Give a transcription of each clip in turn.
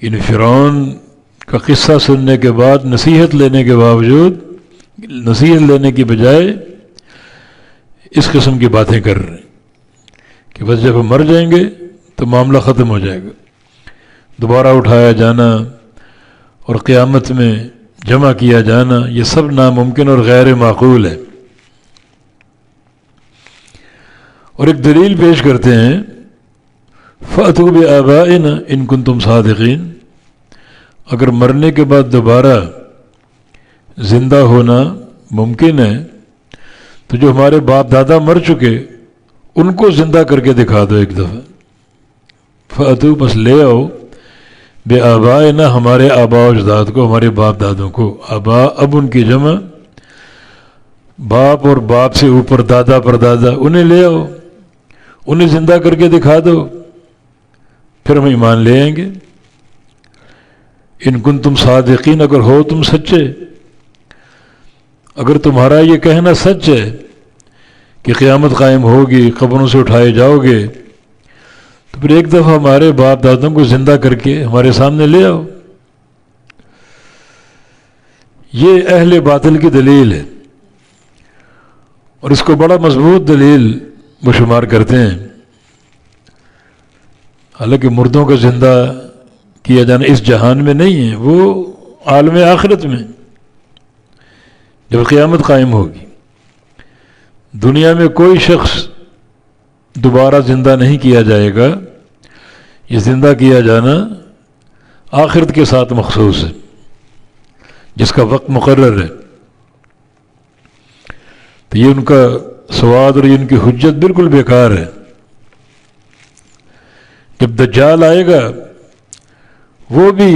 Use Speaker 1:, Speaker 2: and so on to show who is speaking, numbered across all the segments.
Speaker 1: ان فرعون کا قصہ سننے کے بعد نصیحت لینے کے باوجود نصیحت لینے کی بجائے اس قسم کی باتیں کر رہے ہیں کہ بس جب ہم مر جائیں گے تو معاملہ ختم ہو جائے گا، دوبارہ اٹھایا جانا اور قیامت میں جمع کیا جانا یہ سب ناممکن اور غیر معقول ہے۔ اور ایک دلیل پیش کرتے ہیں فَأْتُوا بِآبَائِنَا إِن كُنتُمْ صَادِقِينَ، اگر مرنے کے بعد دوبارہ زندہ ہونا ممکن ہے تو جو ہمارے باپ دادا مر چکے ان کو زندہ کر کے دکھا دو ایک دفعہ۔ فَأْتُوا، بس لے آؤ، بِآبَائِنَا، ہمارے آباء و اجداد کو، ہمارے باپ دادوں کو۔ آباء اب ان کی جمع، باپ اور باپ سے اوپر دادا پردادا، انہیں لے آؤ، انہیں زندہ کر کے دکھا دو، پھر ہم ایمان لے آئیں گے۔ ان کنتم صادقین، اگر ہو تم سچے، اگر تمہارا یہ کہنا سچ ہے کہ قیامت قائم ہوگی، قبروں سے اٹھائے جاؤ گے، تو پھر ایک دفعہ ہمارے باپ دادوں کو زندہ کر کے ہمارے سامنے لے آؤ۔ یہ اہل باطل کی دلیل ہے، اور اس کو بڑا مضبوط دلیل وہ شمار کرتے ہیں۔ حالانکہ مردوں کا زندہ کیا جانا اس جہان میں نہیں ہے، وہ عالم آخرت میں جب قیامت قائم ہوگی۔ دنیا میں کوئی شخص دوبارہ زندہ نہیں کیا جائے گا، یہ زندہ کیا جانا آخرت کے ساتھ مخصوص ہے جس کا وقت مقرر ہے۔ تو یہ ان کا سواد اور ان کی حجت بالکل بیکار ہے۔ جب دجال آئے گا وہ بھی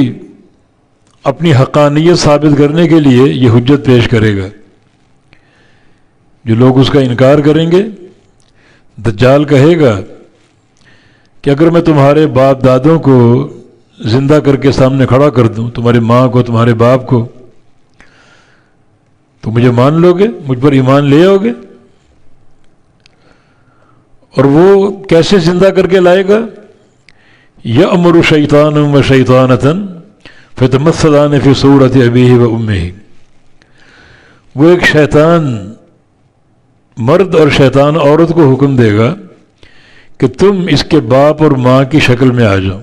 Speaker 1: اپنی حقانیت ثابت کرنے کے لیے یہ حجت پیش کرے گا۔ جو لوگ اس کا انکار کریں گے، دجال کہے گا کہ اگر میں تمہارے باپ دادوں کو زندہ کر کے سامنے کھڑا کر دوں، تمہاری ماں کو، تمہارے باپ کو، تو مجھے مان لو گے، مجھ پر ایمان لے آؤ گے؟ اور وہ کیسے زندہ کر کے لائے گا؟ یأمر شیطان و شیطانۃ فتمثلان فی صورت ابیہ و امہ، وہ ایک شیطان مرد اور شیطان عورت کو حکم دے گا کہ تم اس کے باپ اور ماں کی شکل میں آ جاؤ،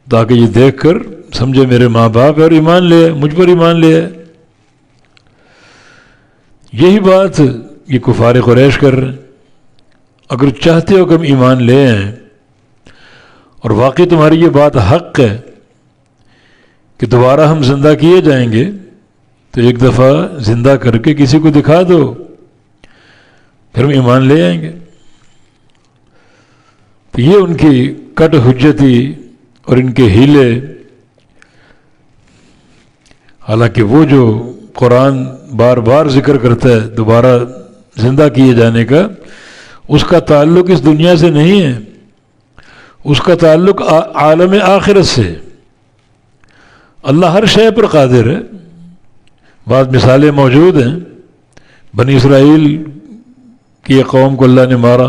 Speaker 1: تاکہ یہ دیکھ کر سمجھے میرے ماں باپ ہے اور ایمان لے، مجھ پر ایمان لے۔ یہی بات یہ کفار قریش کر رہے ہیں۔ اگر چاہتے ہو کہ ہم ایمان لے آئیں اور واقعی تمہاری یہ بات حق ہے کہ دوبارہ ہم زندہ کیے جائیں گے، تو ایک دفعہ زندہ کر کے کسی کو دکھا دو، پھر ہم ایمان لے آئیں گے۔ تو یہ ان کی کٹ حجتی اور ان کے ہیلے، حالانکہ وہ جو قرآن بار بار ذکر کرتا ہے دوبارہ زندہ کیے جانے کا، اس کا تعلق اس دنیا سے نہیں ہے، اس کا تعلق عالم آخرت سے۔ اللہ ہر شے پر قادر ہے۔ بعض مثالیں موجود ہیں، بنی اسرائیل کی ایک قوم کو اللہ نے مارا،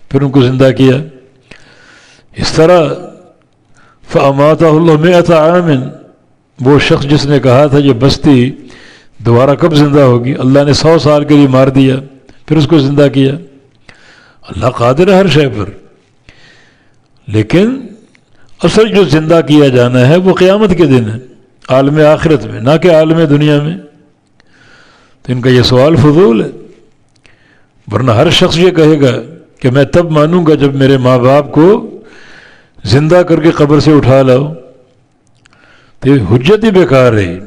Speaker 1: پھر ان کو زندہ کیا۔ اس طرح فَأَمَاتَهُ اللَّهُ مِائَةَ عَامٍ، وہ شخص جس نے کہا تھا یہ بستی دوبارہ کب زندہ ہوگی، اللہ نے 100 سال کے لیے مار دیا، پھر اس کو زندہ کیا۔ اللہ قادر ہے ہر شے پر، لیکن اصل جو زندہ کیا جانا ہے وہ قیامت کے دن ہے، عالم آخرت میں، نہ کہ عالم دنیا میں۔ تو ان کا یہ سوال فضول ہے، ورنہ ہر شخص یہ کہے گا کہ میں تب مانوں گا جب میرے ماں باپ کو زندہ کر کے قبر سے اٹھا لاؤ۔ تو یہ حجت ہی بیکار ہے۔